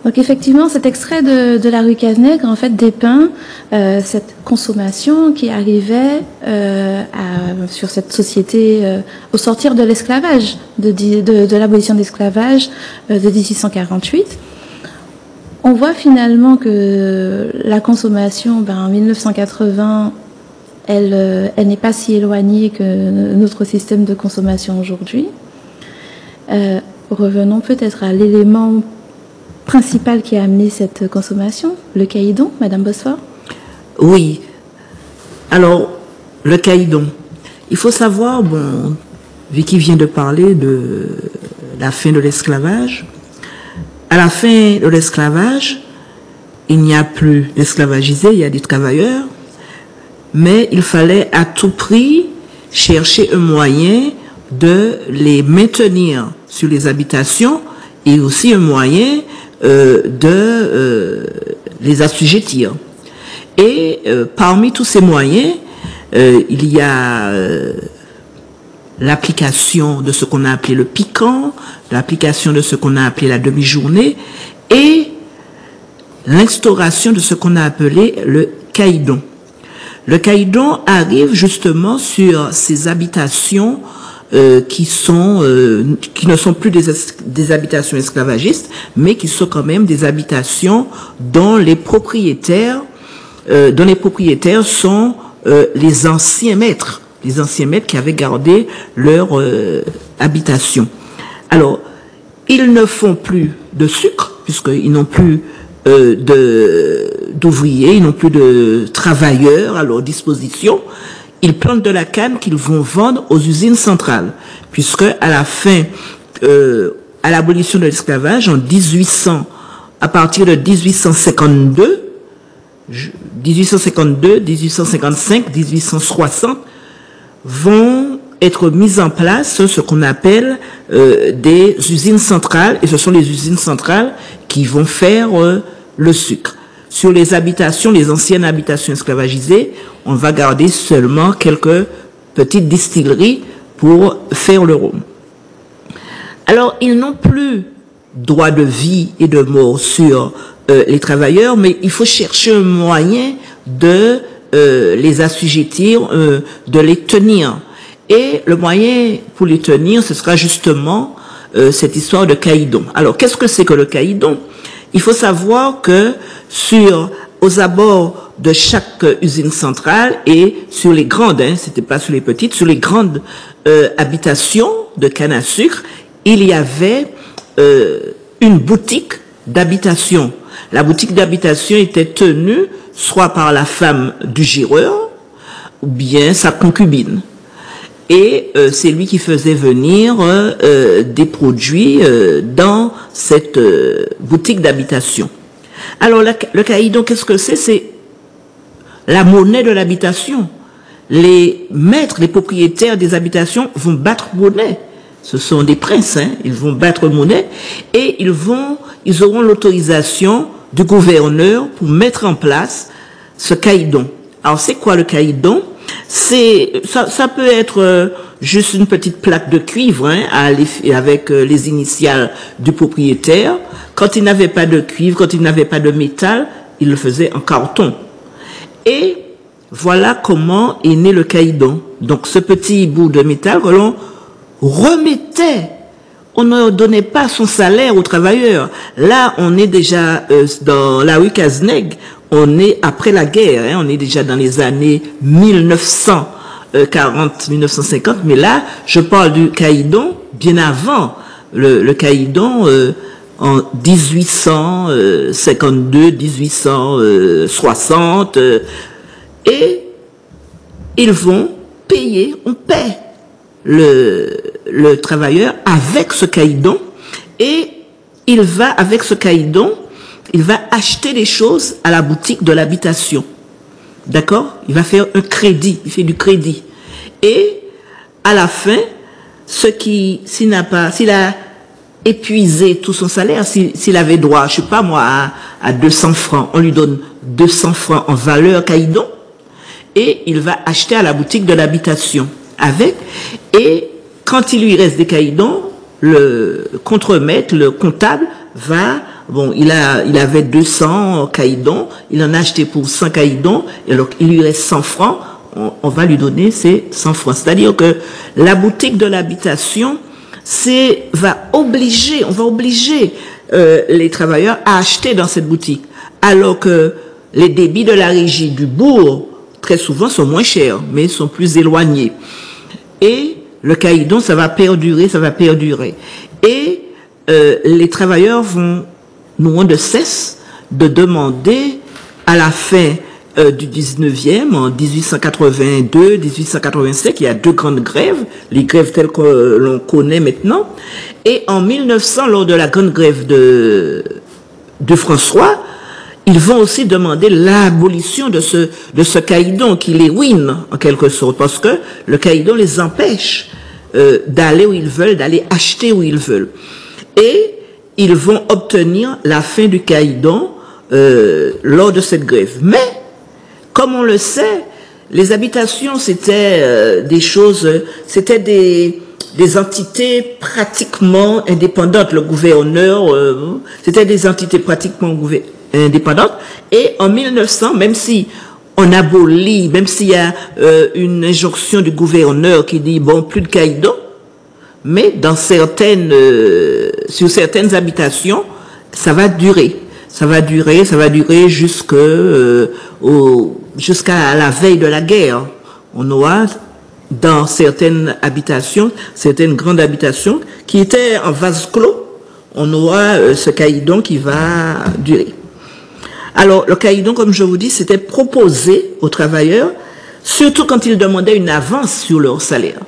Donc effectivement, cet extrait de la rue Cazenègre en fait dépeint cette consommation qui arrivait sur cette société au sortir de l'esclavage, de l'abolition de l'esclavage de 1848. On voit finalement que la consommation, en 1980, elle n'est pas si éloignée que notre système de consommation aujourd'hui. Revenons peut-être à l'élément principal qui a amené cette consommation, le caïdon, Madame Bosphore. Oui. Alors, le caïdon. Il faut savoir, bon, Vicky vient de parler de la fin de l'esclavage. À la fin de l'esclavage, il n'y a plus d'esclavagisés, il y a des travailleurs, mais il fallait à tout prix chercher un moyen de les maintenir sur les habitations et aussi un moyen de les assujettir. Et parmi tous ces moyens, il y a l'application de ce qu'on a appelé le piquant, l'application de ce qu'on a appelé la demi-journée et l'instauration de ce qu'on a appelé le caïdon. Le caïdon arrive justement sur ces habitations qui ne sont plus des habitations esclavagistes, mais qui sont quand même des habitations dont les propriétaires sont les anciens maîtres qui avaient gardé leur habitation. Alors, ils ne font plus de sucre, puisqu'ils n'ont plus d'ouvriers, ils n'ont plus de travailleurs à leur disposition. Ils plantent de la canne qu'ils vont vendre aux usines centrales, puisque à la fin, à l'abolition de l'esclavage en 1800, à partir de 1852, 1855, 1860, vont être mises en place ce qu'on appelle des usines centrales, et ce sont les usines centrales qui vont faire le sucre. Sur les habitations, les anciennes habitations esclavagisées, on va garder seulement quelques petites distilleries pour faire le rhum. Alors, ils n'ont plus droit de vie et de mort sur les travailleurs, mais il faut chercher un moyen de les assujettir, de les tenir. Et le moyen pour les tenir, ce sera justement cette histoire de caïdon. Alors, qu'est-ce que c'est que le caïdon? Il faut savoir que aux abords de chaque usine centrale et sur les grandes, c'était pas sur les petites, sur les grandes habitations de canne à sucre, il y avait une boutique d'habitation. La boutique d'habitation était tenue soit par la femme du géreur ou bien sa concubine. Et c'est lui qui faisait venir des produits dans cette boutique d'habitation. Alors, le caïdon, qu'est-ce que c'est? C'est la monnaie de l'habitation. Les maîtres, les propriétaires des habitations vont battre monnaie. Ce sont des princes, ils vont battre monnaie et ils auront l'autorisation du gouverneur pour mettre en place ce caïdon. Alors, c'est quoi le caïdon? Ça peut être juste une petite plaque de cuivre avec les initiales du propriétaire. Quand il n'avait pas de cuivre, quand il n'avait pas de métal, il le faisait en carton. Et voilà comment est né le caïdon. Donc ce petit bout de métal que l'on remettait, on ne donnait pas son salaire aux travailleurs. Là, on est déjà dans la rue Cazenègre. On est après la guerre, on est déjà dans les années 1940-1950, mais là, je parle du caïdon bien avant le caïdon en 1852, 1860, et ils vont payer, on paie le travailleur avec ce caïdon, et il va avec ce caïdon, il va acheter des choses à la boutique de l'habitation. D'accord? Il va faire un crédit, il fait du crédit. Et à la fin, s'il a épuisé tout son salaire, s'il avait droit, je sais pas moi, à 200 francs, on lui donne 200 francs en valeur caïdon, et il va acheter à la boutique de l'habitation avec, et quand il lui reste des caïdons, le contremaître, le comptable, va bon, il avait 200 caïdons, il en a acheté pour 100 caïdons, et donc il lui reste 100 francs, on va lui donner ces 100 francs. C'est-à-dire que la boutique de l'habitation, on va obliger les travailleurs à acheter dans cette boutique, alors que les débits de la régie du bourg, très souvent, sont moins chers, mais sont plus éloignés. Et le caïdon, ça va perdurer. Et les travailleurs n'auront de cesse de demander à la fin du 19e, en 1882, 1885, il y a 2 grandes grèves, les grèves telles que l'on connaît maintenant. Et en 1900, lors de la grande grève de François, ils vont aussi demander l'abolition de ce caïdon qui les ruine, en quelque sorte, parce que le caïdon les empêche d'aller où ils veulent, d'aller acheter où ils veulent. Et ils vont obtenir la fin du caïdon lors de cette grève. Mais, comme on le sait, les habitations, c'était c'était des entités pratiquement indépendantes. Le gouverneur, c'était des entités pratiquement indépendantes. Et en 1900, même si on abolit, même s'il y a une injonction du gouverneur qui dit, bon, plus de caïdon, mais sur certaines habitations, ça va durer. Ça va durer jusqu'à la veille de la guerre. On aura dans certaines habitations, certaines grandes habitations qui étaient en vase clos, on aura ce caïdon qui va durer. Alors, le caïdon, comme je vous dis, c'était proposé aux travailleurs, surtout quand ils demandaient une avance sur leur salaire.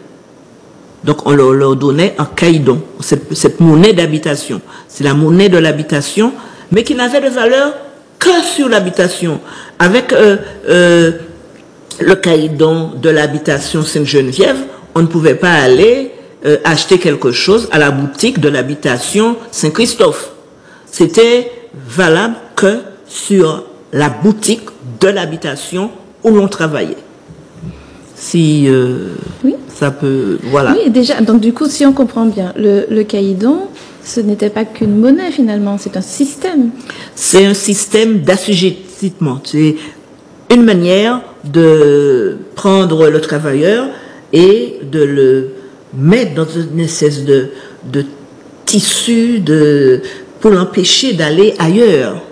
Donc, on leur donnait un caïdon, cette monnaie d'habitation. C'est la monnaie de l'habitation, mais qui n'avait de valeur que sur l'habitation. Avec le caïdon de l'habitation Sainte-Geneviève, on ne pouvait pas aller acheter quelque chose à la boutique de l'habitation Saint-Christophe. C'était valable que sur la boutique de l'habitation où l'on travaillait. Si oui. Ça peut... Voilà. Oui, déjà, donc du coup, si on comprend bien, le caïdon, ce n'était pas qu'une monnaie finalement, c'est un système. C'est un système d'assujettissement. C'est une manière de prendre le travailleur et de le mettre dans une espèce de tissu pour l'empêcher d'aller ailleurs.